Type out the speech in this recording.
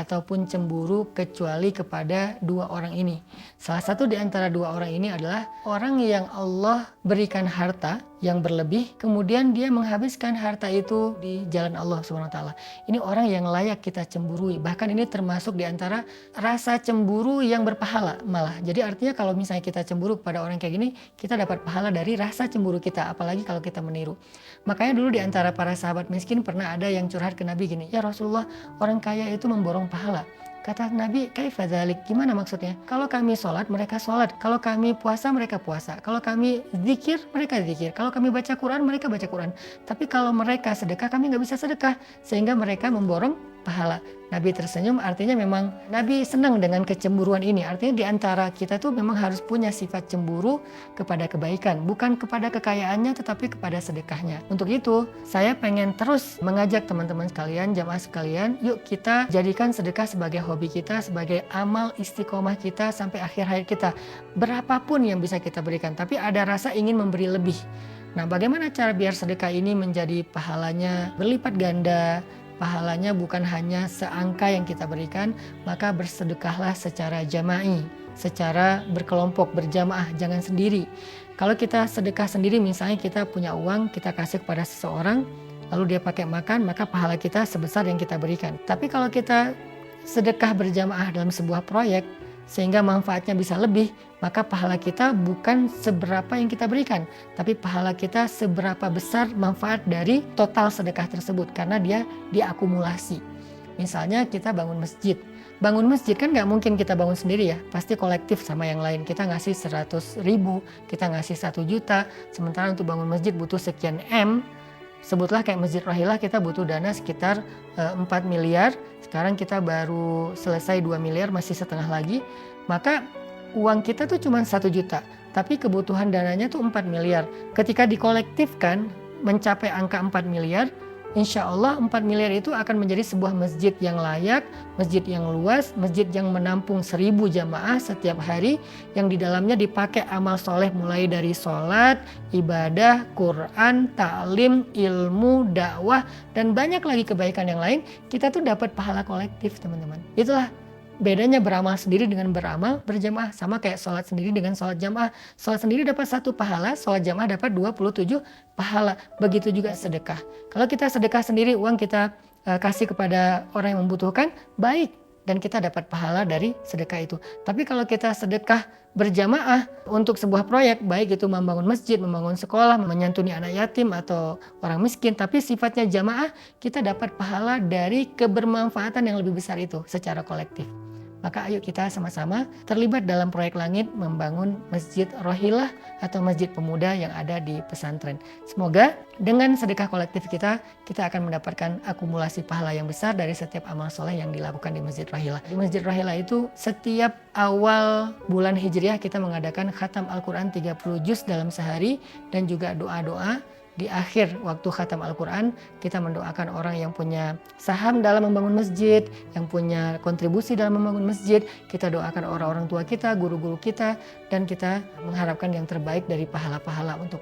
ataupun cemburu kecuali kepada dua orang ini. Salah satu di antara dua orang ini adalah orang yang Allah berikan harta yang berlebih, kemudian dia menghabiskan harta itu di jalan Allah SWT. Ini orang yang layak kita cemburui. Bahkan ini termasuk di antara rasa cemburu yang berpahala malah. Jadi artinya kalau misalnya kita cemburu kepada orang kayak gini, kita dapat pahala dari rasa cemburu kita, apalagi kalau kita meniru. Makanya dulu di antara para sahabat miskin pernah ada yang curhat ke Nabi gini, "Ya Rasulullah, orang kaya itu memborong pahala." Kata Nabi, "Kaifa dzalik?" Gimana maksudnya? Kalau kami sholat, mereka sholat. Kalau kami puasa, mereka puasa. Kalau kami zikir, mereka zikir. Kalau kami baca Quran, mereka baca Quran. Tapi kalau mereka sedekah, kami nggak bisa sedekah. Sehingga mereka memborong pahala. Nabi tersenyum, artinya memang Nabi senang dengan kecemburuan ini. Artinya di antara kita tuh memang harus punya sifat cemburu kepada kebaikan. Bukan kepada kekayaannya, tetapi kepada sedekahnya. Untuk itu, saya pengen terus mengajak teman-teman sekalian, jamaah sekalian, yuk kita jadikan sedekah sebagai hobi kita, sebagai amal istiqomah kita sampai akhir hayat kita. Berapapun yang bisa kita berikan, tapi ada rasa ingin memberi lebih. Nah, bagaimana cara biar sedekah ini menjadi pahalanya berlipat ganda, pahalanya bukan hanya seangka yang kita berikan, maka bersedekahlah secara jama'i, secara berkelompok, berjamaah, jangan sendiri. Kalau kita sedekah sendiri, misalnya kita punya uang, kita kasih kepada seseorang, lalu dia pakai makan, maka pahala kita sebesar yang kita berikan. Tapi kalau kita sedekah berjamaah dalam sebuah proyek, sehingga manfaatnya bisa lebih, maka pahala kita bukan seberapa yang kita berikan, tapi pahala kita seberapa besar manfaat dari total sedekah tersebut, karena dia diakumulasi. Misalnya kita bangun masjid. Bangun masjid kan nggak mungkin kita bangun sendiri ya, pasti kolektif sama yang lain. Kita ngasih 100.000, kita ngasih 1 juta, sementara untuk bangun masjid butuh sekian M. Sebutlah kayak Masjid Rohilah, kita butuh dana sekitar 4 miliar. Sekarang kita baru selesai 2 miliar, masih setengah lagi. Maka uang kita tuh cuma 1 juta, tapi kebutuhan dananya tuh 4 miliar. Ketika dikolektifkan mencapai angka 4 miliar, insya Allah 4 miliar itu akan menjadi sebuah masjid yang layak, masjid yang luas, masjid yang menampung 1.000 jamaah setiap hari, yang di dalamnya dipakai amal soleh mulai dari sholat, ibadah, Quran, ta'lim, ilmu, dakwah, dan banyak lagi kebaikan yang lain. Kita tuh dapat pahala kolektif, teman-teman. Itulah bedanya beramal sendiri dengan beramal berjamaah. Sama kayak sholat sendiri dengan sholat jamaah. Sholat sendiri dapat 1 pahala, sholat jamaah dapat 27 pahala. Begitu juga sedekah. Kalau kita sedekah sendiri, uang kita kasih kepada orang yang membutuhkan, baik. Dan kita dapat pahala dari sedekah itu. Tapi kalau kita sedekah berjamaah untuk sebuah proyek, baik itu membangun masjid, membangun sekolah, menyantuni anak yatim atau orang miskin, tapi sifatnya jamaah, kita dapat pahala dari kebermanfaatan yang lebih besar itu secara kolektif. Maka ayo kita sama-sama terlibat dalam proyek langit membangun Masjid Rohilah atau Masjid Pemuda yang ada di pesantren. Semoga dengan sedekah kolektif kita akan mendapatkan akumulasi pahala yang besar dari setiap amal soleh yang dilakukan di Masjid Rohilah. Di Masjid Rohilah itu setiap awal bulan Hijriah kita mengadakan khatam Al-Quran 30 juz dalam sehari, dan juga doa-doa. Di akhir waktu khatam Al-Quran, kita mendoakan orang yang punya saham dalam membangun masjid, yang punya kontribusi dalam membangun masjid. Kita doakan orang-orang tua kita, guru-guru kita, dan kita mengharapkan yang terbaik dari pahala-pahala untuk